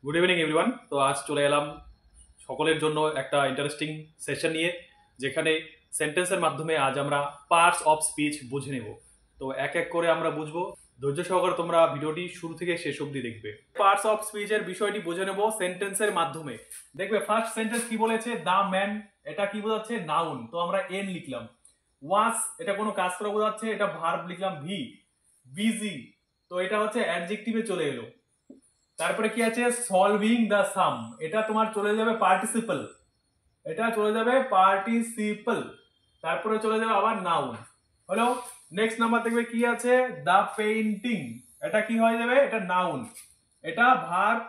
Good evening everyone. তো আজ চলে এলাম সকলের জন্য একটা ইন্টারেস্টিং সেশন নিয়ে, যেখানে সেন্টেন্সের মাধ্যমে আজ আমরা পার্টস অফ স্পিচ বুঝে নেব। তো এক এক করে আমরা বুঝবো। ধৈর্য সহকারে তোমরা ভিডিওটি শুরু থেকে শেষ অবধি দেখবে। পার্টস অফ স্পিচের বিষয়টি বুঝে নেব সেন্টেন্সের মাধ্যমে। দেখবে ফার্স্ট সেন্টেন্স কি বলেছে, দা ম্যান, এটা কি বোঝাচ্ছে? নাউন, তো আমরা এন লিখলাম। ওয়াজ, এটা কোনো কাজ করা বোঝাচ্ছে, এটা ভার্ব লিখলাম ভি। বিজি, তো এটা হচ্ছে অ্যাডজেক্টিভে চলে এলো। তারপরে কি আছে, সলভিং দ্য সাম, এটা তোমার চলে যাবে পার্টিসিপল, এটা চলে যাবে পার্টিসিপল। তারপরে চলে যাবে আবার নাউন। হলো। নেক্সট নাম্বার দেখবে কি আছে, দ্য পেইন্টিং, এটা কি হয়ে যাবে? এটা নাউন, এটা ভার্ব।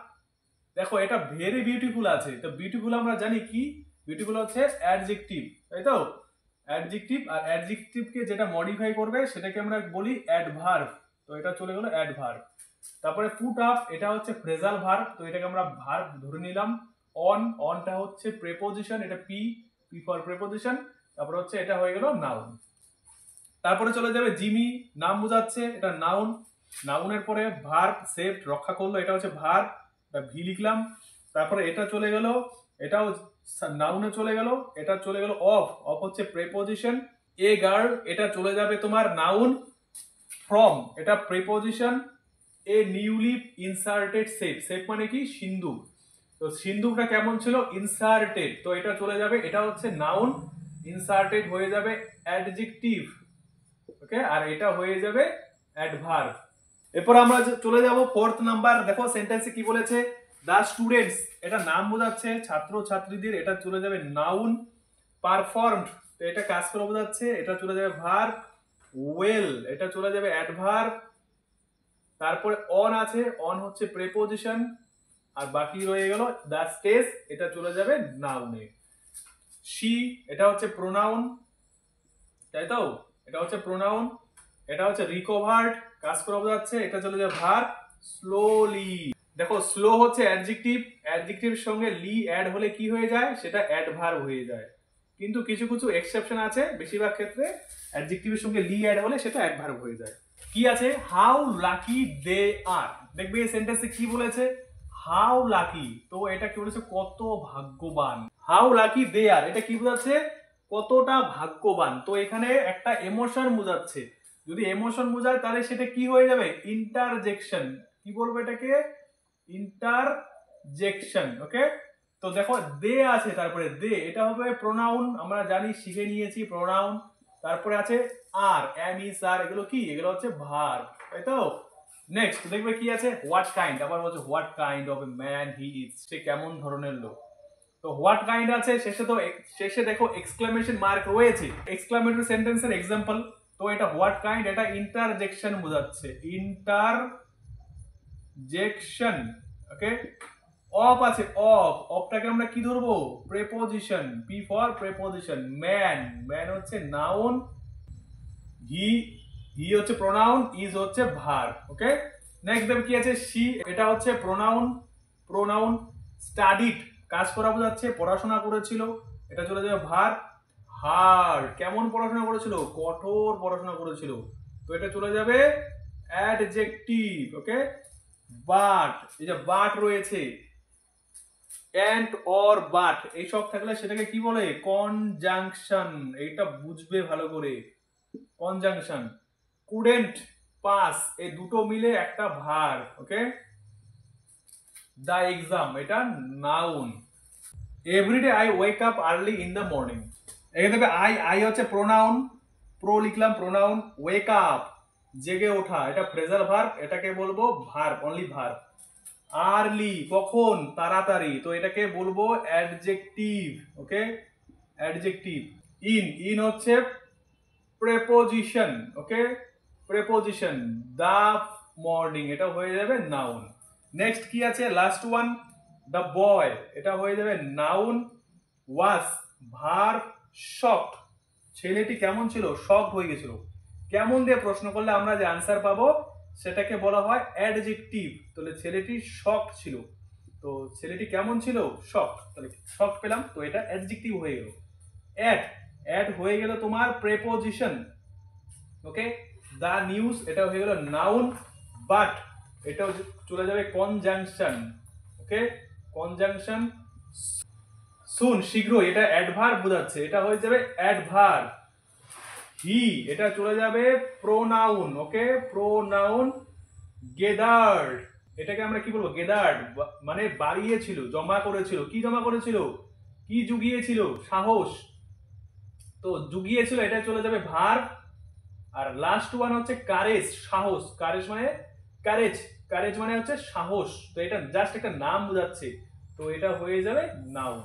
দেখো এটা ভেরি বিউটিফুল আছে, তো বিউটিফুল আমরা জানি কি, বিউটিফুল হচ্ছে অ্যাডজেক্টিভ, তাই তো? অ্যাডজেক্টিভ, আর অ্যাডজেক্টিভকে যেটা মডিফাই করবে সেটাকে আমরা বলি অ্যাডভার্ব, তো এটা চলে গেল অ্যাডভার্ব। তারপরে পুট আপ, এটা হচ্ছে ফ্রেজাল ভার্ব, তো এটাকে আমরা ভার্ব ধরে নিলাম। অন, অনটা হচ্ছে প্রেপোজিশন, এটা পি, পি ফর প্রেপোজিশন। তারপরে হচ্ছে এটা হয়ে গেল নাউন। তারপরে চলে যাবে জিমি, নাম বোঝাচ্ছে, এটা নাউন। নাউনের পরে ভার্ব সেভড, রক্ষা করলো, এটা হচ্ছে ভার্ব, ভি লিখলাম। তারপরে এটা চলে গেল, এটাও নাউনে চলে গেল। এটা চলে গেল অফ, অফ হচ্ছে প্রেপোজিশন। এ গার্ল, এটা চলে যাবে তোমার নাউন। ফ্রম, এটা প্রেপোজিশন। এ নিউলি ইনসার্টেড শেপ, শেপ মানে কি? সিন্ধু, তো সিন্ধুটা কেমন ছিল? ইনসার্টেড, তো এটা চলে যাবে, এটা হচ্ছে নাউন। ইনসার্টেড হয়ে যাবে অ্যাডজেক্টিভ, ওকে, আর এটা হয়ে যাবে অ্যাডভার্ব। এরপর আমরা চলে যাব ফোর্থ নাম্বার। দেখো সেন্টেন্সে কি বলেছে, দা স্টুডেন্টস, এটা নাম বোঝাচ্ছে, ছাত্র ছাত্রীদের, এটা চলে যাবে নাউন। পারফর্মড, তো এটা কাজ করে বোঝাচ্ছে, এটা চলে যাবে ভার্ব। ওয়েল, এটা চলে যাবে অ্যাডভার্ব। তারপরে অন আছে, অন হচ্ছে প্রেপোজিশন। আর বাকি রয়ে গেল দা স্টেজ, এটা চলে যাবে নাউনে। শি, এটা হচ্ছে প্রোনাউন, তাই তো? এটা হচ্ছে প্রোনাউন। এটা হচ্ছে রিকভার্ড, কাজ করা বোঝাচ্ছে, এটা চলে যাবে ভার্ব। স্লোলি, দেখো স্লো হচ্ছে অ্যাডজেক্টিভ, অ্যাডজেক্টিভের সঙ্গে লি অ্যাড হলে কি হয়ে যায়? সেটা অ্যাডভার্ব হয়ে যায়। কিন্তু কিছু কিছু এক্সেপশন আছে, বেশিরভাগ ক্ষেত্রে অ্যাডজেক্টিভের সঙ্গে লি অ্যাড হলে সেটা অ্যাডভার্ব হয়ে যায়। কি আছে, হাউ লাকি দে আর, দেখবে এই সেন্টেন্সে কি বলেছে, হাউ লাকি, তো এটা কি বলেছে? কত ভাগ্যবান। হাউ লাকি দে আর, এটা কি বোঝাচ্ছে? কতটা ভাগ্যবান। তো এখানে একটা এমোশন বোঝাচ্ছে, যদি এমোশন বোঝায় তাহলে সেটা কি হয়ে যাবে? ইন্টারজেকশন, কি বলবো এটাকে? ইন্টারজেকশন, ওকে। তো দেখো দে আছে, তারপরে দে, এটা হবে প্রোনাউন, আমরা জানি, শিখে নিয়েছি প্রোনাউন। তারপরে আছে আর, এম ইস আর, এগুলো কি? এগুলো হচ্ছে ভার্ব, তাই তো? নেক্সট দেখবে কি আছে, হোয়াট কাইন্ড, আবার বলছে what kind of a man he is, সে কেমন ধরনের লোক। তো হোয়াট কাইন্ড আছে, শেষে তো শেষে দেখো এক্সক্লামেশন মার্ক রয়েছে, এক্সক্লামেটরি সেন্টেন্সের এক্সাম্পল। তো এটা হোয়াট কাইন্ড, এটা ইন্টারজেকশন বোঝাচ্ছে, ইন্টারজেকশন, ওকে। অফ আছে, অফ, অফটাকে আমরা কি ধরবো? Preposition, P for preposition. Man, man হচ্ছে নাউন। হি, হি হচ্ছে প্রোনাউন, ইজ হচ্ছে ভার্ব, ওকে। নেক্সট দেব কি আছে, শি, এটা হচ্ছে প্রোনাউন, প্রোনাউন। স্টাডিড, কাজ করা বোঝাচ্ছে, পড়াশোনা করেছিল, এটা চলে যাবে ভার্ব। হার্ড, কেমন পড়াশোনা করেছিল? কঠোর পড়াশোনা করেছিল, তো এটা চলে যাবে অ্যাডজেক্টিভ, ওকে। বাট, এই যে বাট রয়েছে, এন্ড অর বাট, এইসব থাকলে সেটাকে কি বলে? কনজাংশন, এইটা বুঝবে ভালো করে, কনজাংশন। কুডেন্ট, পাস, এই দুটো মিলে একটা ভার্ব, ওকে। দা এক্সাম, এটা noun. Everyday I wake up early in the morning, এখানে দেখবে আই, আই হচ্ছে প্রোনাউন, প্রো লিখলাম, প্রোনাউন। ওয়েক আপ, জেগে ওঠা, এটা ফ্রেজাল ভার্ব, এটাকে বলবো ভার্ব, অনলি ভার্ব। আর্লি, কখন? তাড়াতাড়ি, তো এটাকে বলবো adjective, okay, adjective. In, in হচ্ছে preposition, okay, preposition. The morning, এটা হয়ে যাবে নাউন। নেক্সট কি আছে, লাস্ট ওয়ান, দ্য বয়, এটা হয়ে যাবে নাউন। ওয়াজ, ভার্ব। শকড, ছেলেটি কেমন ছিল? শকড হয়ে গেছিল। কেমন দিয়ে প্রশ্ন করলে আমরা যে আনসার পাবো সেটাকে বলা হয় অ্যাডজেক্টিভ। তাহলে ছেলেটি শকড ছিল, তো ছেলেটি কেমন ছিল? শকড, তাহলে শকড পেলাম, তো এটা অ্যাডজেক্টিভ হয়ে গেল। অ্যাড, অ্যাড হয়ে গেল তোমার প্রেপোজিশন, ওকে। দা নিউজ, এটা হয়ে গেল নাউন। বাট, এটাও চলে যাবে কনজাংশন, ওকে, কনজাংশন সুন, শীঘ্রই, এটা অ্যাডভার্ব বোঝাচ্ছে, এটা হয়ে যাবে অ্যাডভার্ব। হি, এটা চলে যাবে প্রোনাউন। ওকে, প্রোনাউন। গেদার্ড, এটাকে আমরা কি বলবো? গেদার্ড মানে বাড়িয়েছিল, জমা করেছিল। কি জমা করেছিল? কি জুগিয়েছিল? সাহস। তো জুগিয়েছিল, এটা চলে যাবে ভার্ব। আর লাস্ট ওয়ান হচ্ছে কারেজ, সাহস। কারেজ মানে কারেজ, কারেজ মানে হচ্ছে সাহস। তো এটা জাস্ট একটা নাম বোঝাচ্ছে, তো এটা হয়ে যাবে নাউন।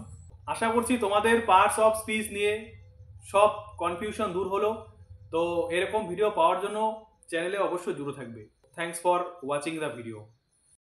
আশা করছি তোমাদের পার্টস অফ স্পিচ নিয়ে সব কনফিউশন দূর হলো। তো এরকম ভিডিও পাওয়ার জন্য চ্যানেলে অবশ্যই জুড়ে থাকবে। Thanks for watching the video.